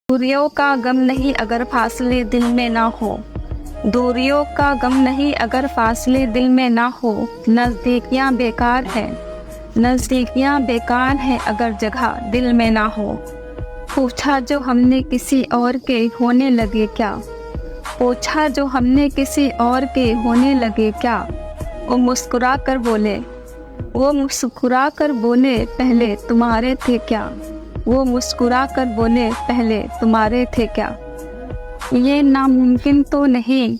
दूरियों का गम नहीं अगर फासले दिल में ना हो, दूरियों का गम नहीं अगर फासले दिल में ना हो। नज़दीकियाँ बेकार है, नज़दीकियाँ बेकार है अगर जगह दिल में ना हो। पूछा जो हमने किसी और के होने लगे क्या, पूछा जो हमने किसी और के होने लगे क्या। वो मुस्कुरा कर बोले, वो मुस्कुरा कर बोले पहले तुम्हारे थे क्या, वो मुस्कुरा कर बोले पहले तुम्हारे थे क्या। ये नामुमकिन तो नहीं,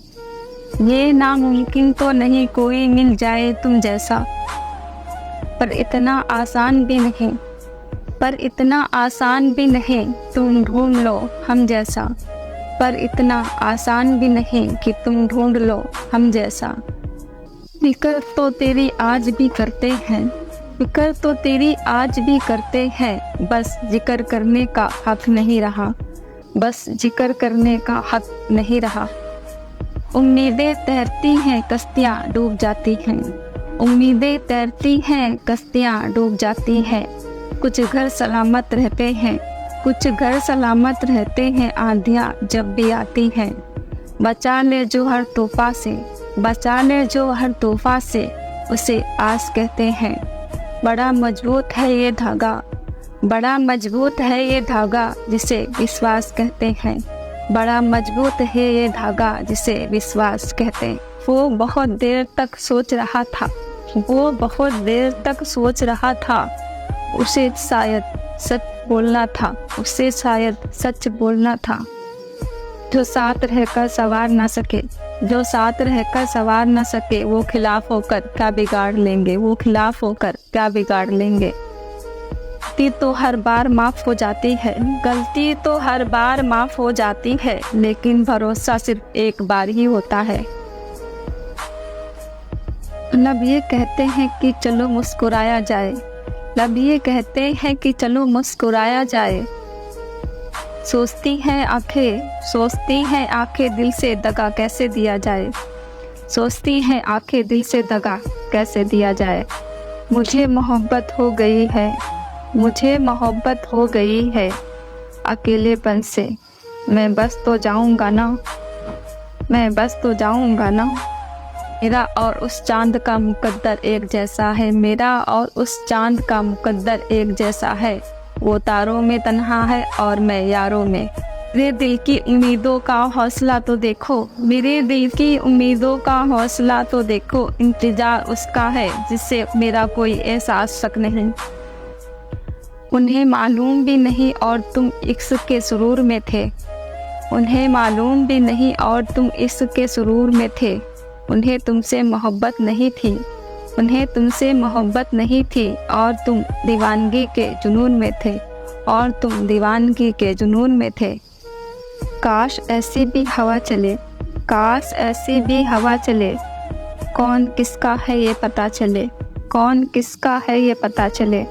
ये नामुमकिन तो नहीं कोई मिल जाए तुम जैसा, पर इतना आसान भी नहीं, पर इतना आसान भी नहीं तुम ढूंढ लो हम जैसा, पर इतना आसान भी नहीं कि तुम ढूंढ लो हम जैसा। फिक्र तो तेरी आज भी करते हैं, फिक्र तो तेरी आज भी करते हैं, बस जिक्र करने का हक नहीं रहा, बस जिक्र करने का हक नहीं रहा। उम्मीदें तैरती हैं कश्तियाँ डूब जाती हैं, उम्मीदें तैरती हैं कश्तियाँ डूब जाती हैं। कुछ घर सलामत रहते हैं, कुछ घर सलामत रहते हैं आंधियाँ जब भी आती हैं। बचा ले जो हर तूफा से, बचा ले जो हर तूफा से, उसे आस कहते हैं। बड़ा मजबूत है ये धागा, बड़ा मजबूत है ये धागा जिसे विश्वास कहते हैं, बड़ा मजबूत है ये धागा जिसे विश्वास कहते हैं। वो बहुत देर तक सोच रहा था, वो बहुत देर तक सोच रहा था, उसे शायद सच बोलना था, उसे शायद सच बोलना था। जो साथ रहकर सवार ना सके, जो साथ रहकर सवार न सके, वो खिलाफ होकर क्या बिगाड़ लेंगे, वो खिलाफ होकर क्या बिगाड़ लेंगे। गलती तो हर बार माफ़ हो जाती है, गलती तो हर बार माफ़ हो जाती है, लेकिन भरोसा सिर्फ एक बार ही होता है। लब ये कहते हैं कि चलो मुस्कुराया जाए, लब ये कहते हैं कि चलो मुस्कुराया जाए। सोचती हैं आंखें, सोचती हैं आंखें दिल से दगा कैसे दिया जाए, सोचती हैं आंखें दिल से दगा कैसे दिया जाए। मुझे मोहब्बत हो गई है, मुझे मोहब्बत हो गई है अकेलेपन से, मैं बस तो जाऊंगा ना, मैं बस तो जाऊंगा ना। मेरा और उस चांद का मुकद्दर एक जैसा है, मेरा और उस चांद का मुकद्दर एक जैसा है। वो तारों में तन्हा है और मैं यारों में। मेरे दिल की उम्मीदों का हौसला तो देखो, मेरे दिल की उम्मीदों का हौसला तो देखो। इंतजार उसका है जिससे मेरा कोई एहसास तक नहीं। उन्हें मालूम भी नहीं और तुम इश्क के सुरूर में थे, उन्हें मालूम भी नहीं और तुम इश्क के सुरूर में थे। उन्हें तुमसे मोहब्बत नहीं थी, उन्हें तुमसे मोहब्बत नहीं थी और तुम दीवानगी के जुनून में थे, और तुम दीवानगी के जुनून में थे। काश ऐसी भी हवा चले, काश ऐसी भी हवा चले, कौन किसका है ये पता चले, कौन किसका है ये पता चले।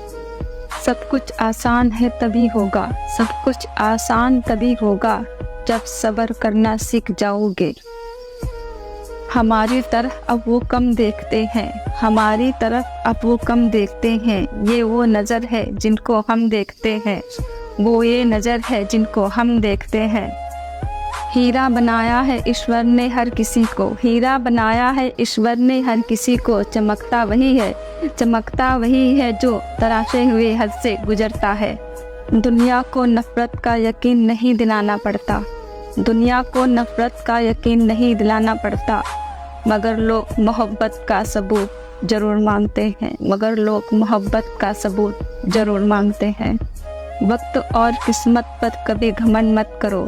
सब कुछ आसान है तभी होगा, सब कुछ आसान तभी होगा जब सब्र करना सीख जाओगे। हमारी तरफ अब वो कम देखते हैं, हमारी तरफ अब वो कम देखते हैं। ये वो नज़र है जिनको हम देखते हैं, वो ये नज़र है जिनको हम देखते हैं। हीरा बनाया है ईश्वर ने हर किसी को, हीरा बनाया है ईश्वर ने हर किसी को। चमकता वही है, चमकता वही है जो तराशे हुए हद से गुजरता है। दुनिया को नफ़रत का यकीन नहीं दिलाना पड़ता, दुनिया को नफ़रत का यकीन नहीं दिलाना पड़ता, मगर लोग मोहब्बत का सबूत ज़रूर मांगते हैं, मगर लोग मोहब्बत का सबूत ज़रूर मांगते हैं। वक्त और किस्मत पर कभी घमंड मत करो,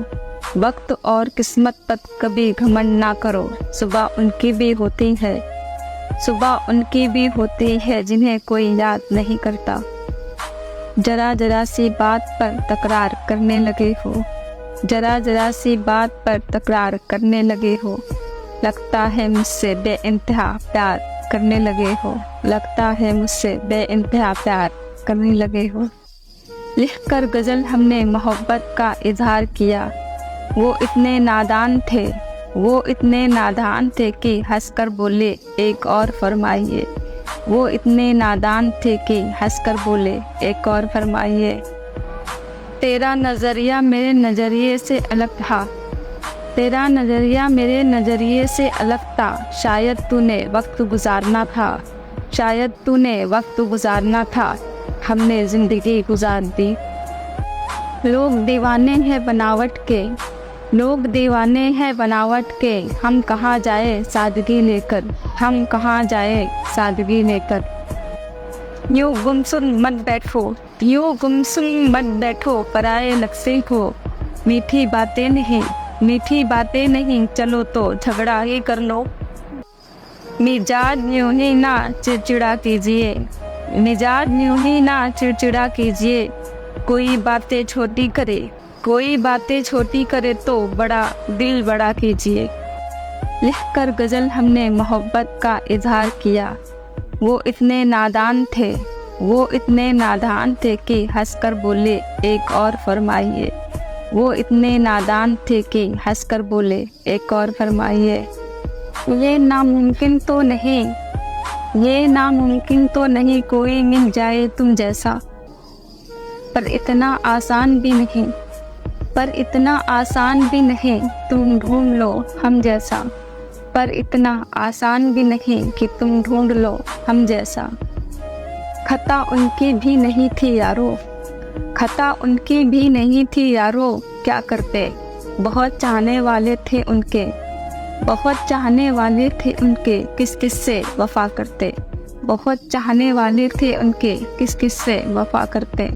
वक्त और किस्मत पर कभी घमंड ना करो। सुबह उनकी भी होती है, सुबह उनकी भी होती है जिन्हें कोई याद नहीं करता। जरा जरा सी बात पर तकरार करने लगे हो, जरा जरा सी बात पर तकरार करने लगे हो। लगता है मुझसे बेइंतहा प्यार करने लगे हो, लगता है मुझसे बेइंतहा प्यार करने लगे हो। लिखकर गज़ल हमने मोहब्बत का इजहार किया, वो इतने नादान थे, वो इतने नादान थे कि हंसकर बोले एक और फरमाइए, वो इतने नादान थे कि हंसकर बोले एक और फरमाइए। तेरा नज़रिया मेरे नज़रिए से अलग था, तेरा नज़रिया मेरे नज़रिए से अलग था। शायद तूने वक्त गुजारना था, शायद तूने वक्त गुजारना था, हमने ज़िंदगी गुजार दी। लोग दीवाने हैं बनावट के, लोग दीवाने हैं बनावट के, हम कहाँ जाए सादगी लेकर, हम कहाँ जाए सादगी लेकर। यूँ गुमसुम मत बैठो, यूँ गुमसुम मत बैठो, पराए लक्ष्य को मीठी बातें नहीं, मीठी बातें नहीं, चलो तो झगड़ा ही कर लो। मिजाज यूँ ही ना चिड़चिड़ा कीजिए, मिजाज यूँ ही ना चिड़चिड़ा कीजिए, कोई बातें छोटी करे, कोई बातें छोटी करे तो बड़ा दिल बड़ा कीजिए। लिखकर गज़ल हमने मोहब्बत का इजहार किया, वो इतने नादान थे, वो इतने नादान थे कि हंसकर बोले एक और फरमाइए, वो इतने नादान थे कि हंसकर बोले एक और फरमाइए। ये नामुमकिन तो नहीं, ये नामुमकिन तो नहीं कोई मिल जाए तुम जैसा, पर इतना आसान भी नहीं, पर इतना आसान भी नहीं तुम ढूंढ लो हम जैसा, पर इतना आसान भी नहीं कि तुम ढूंढ लो हम जैसा। खता उनकी भी नहीं थी यारो, खता उनकी भी नहीं थी यारो, क्या करते, बहुत चाहने वाले थे उनके, बहुत चाहने वाले थे उनके, किस किस से वफा करते, बहुत चाहने वाले थे उनके, किस किस से वफा करते।